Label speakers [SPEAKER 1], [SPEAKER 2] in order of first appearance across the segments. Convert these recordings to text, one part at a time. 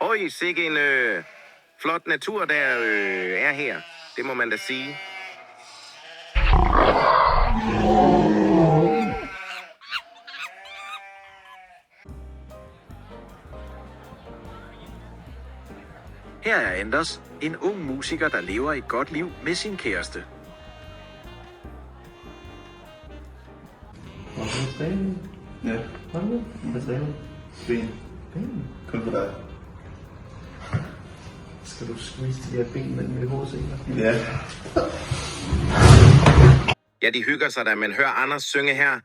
[SPEAKER 1] Øj, sikke en flot natur, der er her. Det må man da sige.
[SPEAKER 2] Her er Anders, en ung musiker, der lever et godt liv med sin kæreste.
[SPEAKER 3] Og så træning.
[SPEAKER 4] Ja.
[SPEAKER 3] Hvad nu? Hvad træner du?
[SPEAKER 4] Ben.
[SPEAKER 3] Ben.
[SPEAKER 4] Kun for dig.
[SPEAKER 3] Skal du squeeze de der ben mellem i hovedsener?
[SPEAKER 4] Ja.
[SPEAKER 1] Ja, de hygger sig da, men hør Anders synge her.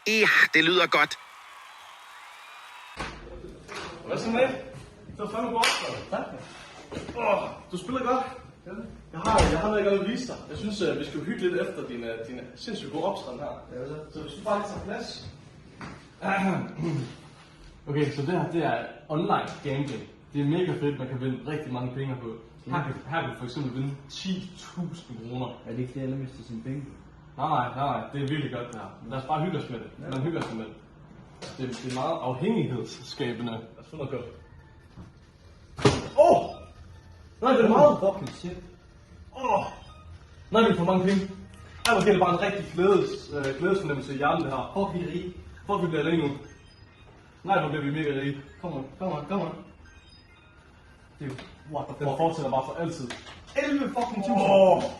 [SPEAKER 1] Ja, det lyder godt.
[SPEAKER 5] Hvad så med? Det var fandme godt, så.
[SPEAKER 3] Tak.
[SPEAKER 5] Du spiller godt. Jeg har noget, jeg vil vise dig. Jeg synes, vi skal hygge lidt efter din sindssygt gode optræden her.
[SPEAKER 3] Ja,
[SPEAKER 5] Så hvis du bare lige tager plads. Okay, så det her, det er online gambling. Det er mega fedt, man kan vinde rigtig mange penge på. Her kan du for eksempel vinde 10.000 kroner.
[SPEAKER 3] Er det ikke det, alle mister sine penge?
[SPEAKER 5] Nej, det er virkelig godt det her. Lad os bare hygge os med det. Man hygger sig med det. Det er meget afhængighedsskabende. Lad os få noget godt. Nej, det er meget.
[SPEAKER 3] Fucking shit.
[SPEAKER 5] Nej, vi får mange penge. Ej, hvor giver det bare en rigtig glædesfornemmelse i hjernen, det her.
[SPEAKER 3] Fuck, vi er rige.
[SPEAKER 5] Fuck, vi bliver alene nu. Nej, hvor bliver vi mega rige. Kom on. Det er what the fuck. Den fortsætter bare for altid. 11 fucking tusind.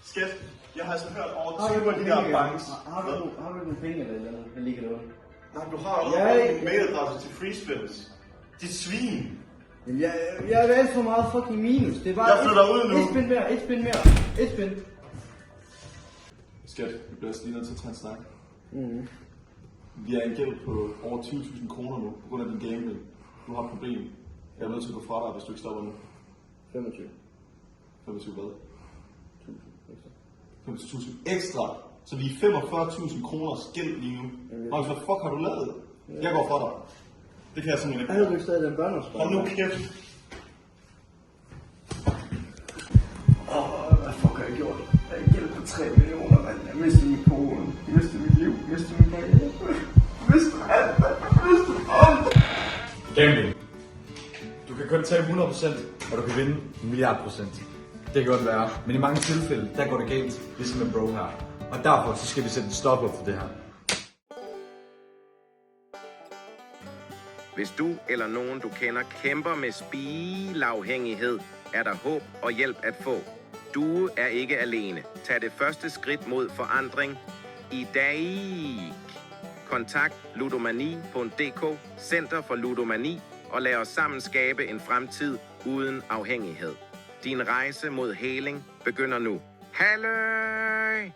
[SPEAKER 4] Skat, jeg har altså hørt over 20 af de der banks.
[SPEAKER 3] Har du nogle penge eller noget, der ligger derude?
[SPEAKER 4] Nej, du har allerede en mailadresse til free spins. Dit svin.
[SPEAKER 3] Jamen, jeg er alt for meget fucking minus. Det er bare
[SPEAKER 4] Jeg flytter ud nu.
[SPEAKER 3] Et spin.
[SPEAKER 5] Skat, vi bliver lige nødt til at tage en snak. Vi er en gæld på over 20.000 kroner nu, på grund af din gambling. Du har et problem. Jeg er nødt til at gå fra dig, hvis du ikke stopper nu.
[SPEAKER 3] 25.
[SPEAKER 5] 25 hvad?
[SPEAKER 3] 1000 ekstra.
[SPEAKER 5] 25.000 ekstra. Så vi er 45.000 kroners gæld lige nu. Og hvad fuck har du lavet? Jeg går fra dig. Det kan jeg simpelthen ikke.
[SPEAKER 3] Havde du ikke stadig den børneopsparing?
[SPEAKER 4] Hold nu kæft.
[SPEAKER 3] Hvad fuck har jeg gjort? Jeg er gæld på 3 millioner, mand. Jeg mistede min kone. Jeg mistede mit liv. Jeg mistede min karriere. Jeg mistede alt, mand. Jeg mistede alt.
[SPEAKER 6] Gambling. Du kan kun tage 100%, og du kan vinde 1.000.000%. Det kan godt være, men i mange tilfælde, der går det galt, ligesom med bro her. Og derfor så skal vi sætte en stopper for det her.
[SPEAKER 1] Hvis du eller nogen, du kender, kæmper med spilafhængighed, er der håb og hjælp at få. Du er ikke alene. Tag det første skridt mod forandring i dag. Kontakt ludomani.dk, Center for Ludomani, og lad os sammen skabe en fremtid uden afhængighed. Din rejse mod heling begynder nu. Halløj!